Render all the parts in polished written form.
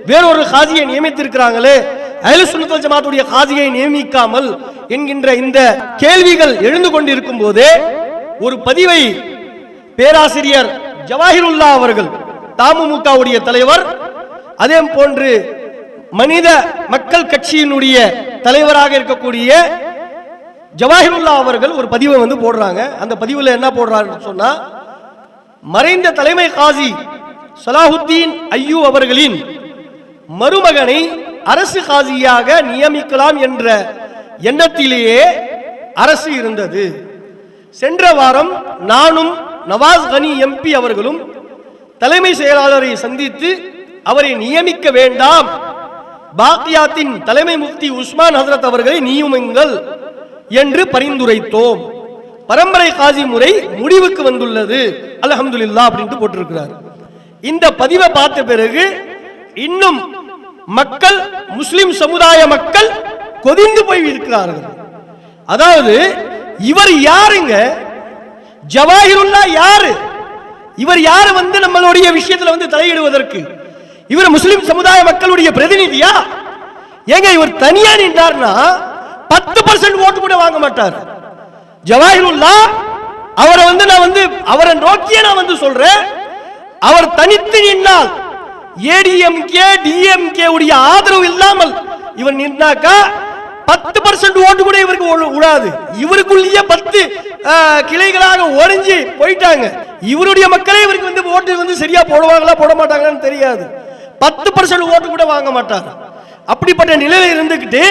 வேறொரு காதியை நியமித்திருக்கிறாங்களே, அஹ்லுஸ் சுன்னத் வல் ஜமாத்துடைய காதியை நியமிக்காமல் என்கின்ற இந்த கேள்விகள் எழுந்து கொண்டிருக்கும் போதே ஒரு பதிவை பேராசிரியர் ஜவாஹிருல்லா அவர்கள், தமுமுகவுடைய தலைவர், அதே போன்று மனித மக்கள் கட்சியினுடைய தலைவராக இருக்கக்கூடிய ஜவாஹிருல்லா அவர்கள் ஒரு பதிவை போடுறாங்க. அந்த பதிவில் என்ன போடுறாருன்னு சொன்னா, மறைந்த தலைமை காசி சலாஹுத்தீன் ஐயூ அவர்களின் மருமகனை அரசு காசியாக நியமிக்கலாம் என்ற எண்ணத்திலேயே அரசு இருந்தது. சென்ற வாரம் நானும் நவாஸ் கனி எம்பி அவர்களும் தலைமை செயலாளரை சந்தித்து அவரை நியமிக்க வேண்டாம், பாக்கியாத்தின் தலைமை முஃப்தி உஸ்மான் ஹசரத் அவர்களை நியமியுங்கள் என்று பரிந்துரைத்தோம். பரம்பரை காசி முறை முடிவுக்கு வந்துள்ளது, அல்ஹம்துலில்லாஹ் அப்படின்ட்டு போட்டிருக்கிறார். இந்த பதிவை பார்த்த பிறகு இன்னும் மக்கள், முஸ்லிம் சமுதாய மக்கள் கொதிந்து போய் இருக்கிறார்கள். அதாவது இவர் யாருங்க? ஜவாஹிருல்லா யாரு? இவர் யாரு நம்மளுடைய விஷயத்துல தலையிடுவதற்கு? இவர் முஸ்லிம் சமுதாய மக்களுடைய பிரதிநிதியா? ஏங்க இவர் தனியா நின்றார்னா 10% ஓட்டு கூட வாங்க மாட்டார். ஜவாஹிருல்லா அவரை நான் அவரை நோக்கிய நான் சொல்றேன், அவர் தனித்து நின்னால் ஏடிஎம்கே டிஎம்கே உடைய ஆதரவு இல்லாமல் இவர் நின்னாக்கா 10% ஓட்டு கூட இவருக்கு விடாது. இவருக்குள்ளேயே 10 கிளைகளாக ஒளிஞ்சு போயிட்டாங்க. இவருடைய மக்களே இவருக்கு ஓட்டு சரியா போடுவாங்களா போட மாட்டாங்கன்னு தெரியாது. 10% ஓட்டு கூட வாங்க மாட்டார். அப்படிப்பட்ட நிலையில் இருந்துகிட்டு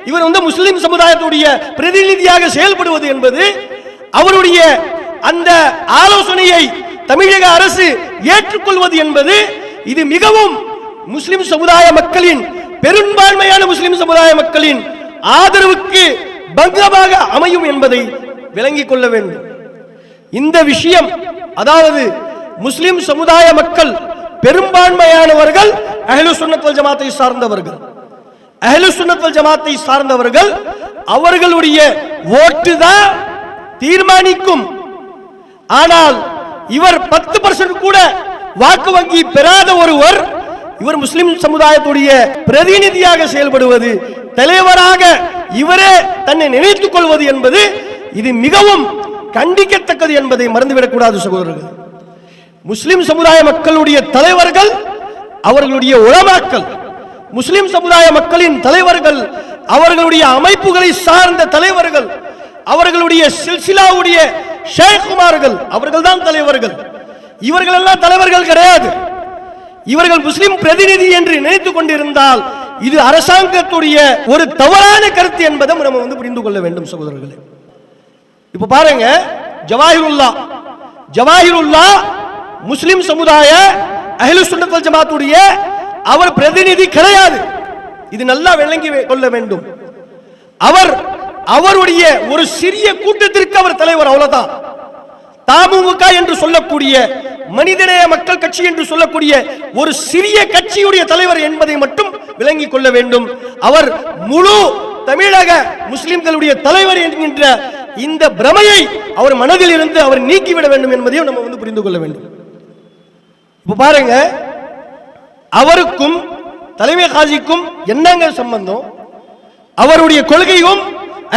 இவர் முஸ்லிம் சமுதாயத்துடைய பிரதிநிதியாக செயல்படுவது என்பது, அவருடைய அந்த ஆலோசனையை தமிழக அரசு ஏற்றுக்கொள்வது என்பது, இது மிகவும் முஸ்லிம் சமுதாய மக்களின், பெரும்பான்மையான முஸ்லிம் சமுதாய மக்களின் ஆதரவுக்கு பங்கமாக அமையும் என்பதை விளங்கிக் கொள்ள வேண்டும். இந்த விஷயம், அதாவது முஸ்லிம் சமுதாய மக்கள் பெரும்பான்மையானவர்கள் அஹ்லுஸ் சுன்னத் வல் ஜமாத்தை சார்ந்தவர்கள். அஹ்லுஸ் சுன்னத் வல் ஜமாத்தை சார்ந்தவர்கள் அவர்களுடைய ஓட்டு தான் தீர்மானிக்கும். ஆனால் இவர் 10% கூட வாக்கு வங்கி பெறாத ஒருவர் இவர் முஸ்லிம் சமுதாயத்துடைய பிரதிநிதியாக செயல்படுவது, தலைவராக இவரே தன்னை நினைத்துக் கொள்வது என்பது இது மிகவும் கண்டிக்கத்தக்கது என்பதை மறந்துவிடக் கூடாது சகோதரர்கள். முஸ்லிம் சமுதாய மக்களுடைய தலைவர்கள் அவர்களுடைய உலமாக்கள், முஸ்லிம் சமுதாய மக்களின் தலைவர்கள் அவர்களுடைய அமைப்புகளை சார்ந்த தலைவர்கள், அவர்களுடைய சில்சிலாவுடைய ஷேக்குமார்கள், அவர்கள் தான் தலைவர்கள். இவர்கள் எல்லாம் தலைவர்கள் கிடையாது. இவர்கள் முஸ்லிம் பிரதிநிதி என்று நினைத்துக் கொண்டிருந்தால் இது அரசாங்கத்துடைய ஒரு தவறான கருத்து என்பதை நம்ம புரிந்து கொள்ள வேண்டும் சகோதரர்களே. இப்ப பாருங்க, ஜவாஹிருல்லா முஸ்லிம் சமுதாய அஹ்லுஸ் சுன்னத் வல் ஜமாத்துடைய அவர் பிரதிநிதி கிடையாது. இது நல்லா விளங்கி கொள்ள வேண்டும். அவர் அவருடைய ஒரு சிறிய கூட்டத்திற்கு அவர் தலைவர், அவ்வளவுதான். தமுமுக என்று சொல்லக்கூடிய மனிதநேய மக்கள் கட்சி என்று சொல்லக்கூடிய ஒரு சிறிய கட்சியுடைய தலைவர் என்பதை மட்டும் விளங்கிக் கொள்ள வேண்டும். அவர் முழு தமிழக முஸ்லிம்களுடைய தலைவர் என்கின்ற இந்த பிரமையை அவர் மனதில் இருந்து அவர் நீக்கிவிட வேண்டும் என்பதையும் நம்ம புரிந்து கொள்ள வேண்டும். இப்ப பாருங்க, அவருக்கும் தலைமை காசிக்கும் என்னங்க சம்பந்தம்? அவருடைய கொள்கையும்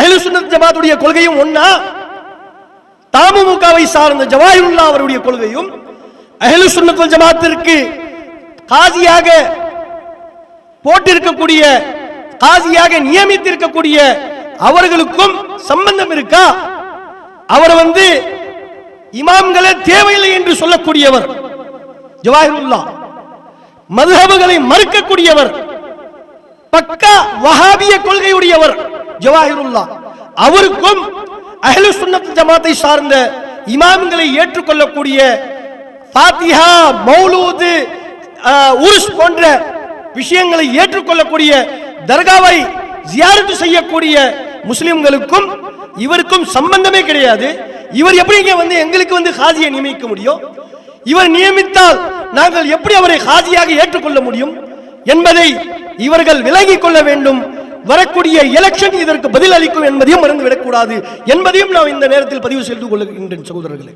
அஹ்லுஸ் சுன்னத் ஜமாத்துடைய கொள்கையும் ஒண்ணா? தமுமுகவை சார்ந்த ஜவாஹிருல்லா அவருடைய கொள்கையும் அஹ்லுஸ் சுன்னத் வல் ஜமாத்திற்கு காசியாக போட்டிருக்கக்கூடிய, காசியாக நியமித்திருக்கக்கூடிய அவர்களுக்கும் சம்பந்தம் இருக்கா? அவர் இமாம்களே தேவையில்லை என்று சொல்லக்கூடியவர் ஜவாஹிருல்லா, மதுஹபுகளை மறுக்கக்கூடியவர், பக்கா வஹாபிய கொள்கையுடையவர் ஜவாஹிருல்லா. அவருக்கும் அஹ்லுஸ் சுன்னத் ஜமாத்தை சார்ந்த இமாம்களை ஏற்றுக்கொள்ளக்கூடிய, ஃபாத்திஹா, மௌலூத், உருஸ் போன்ற விஷயங்களை ஏற்றுக்கொள்ளக்கூடிய, தர்காவை ஜியாரத் செய்யக்கூடிய முஸ்லிம்களுக்கும் இவருக்கும் சம்பந்தமே கிடையாது. இவர் எப்படி எங்களுக்கு காசியை நியமிக்க முடியும்? இவர் நியமித்தால் நாங்கள் எப்படி அவரை காசியாக ஏற்றுக்கொள்ள முடியும் என்பதை இவர்கள் விலகிக் கொள்ள வேண்டும். வரக்கூடிய எலெக்ஷன் இதற்கு பதில் அளிக்கும் என்பதையும் மறந்துவிடக்கூடாது என்பதையும் நான் இந்த நேரத்தில் பதிவு செய்து கொள்கின்றேன் சகோதரர்களே.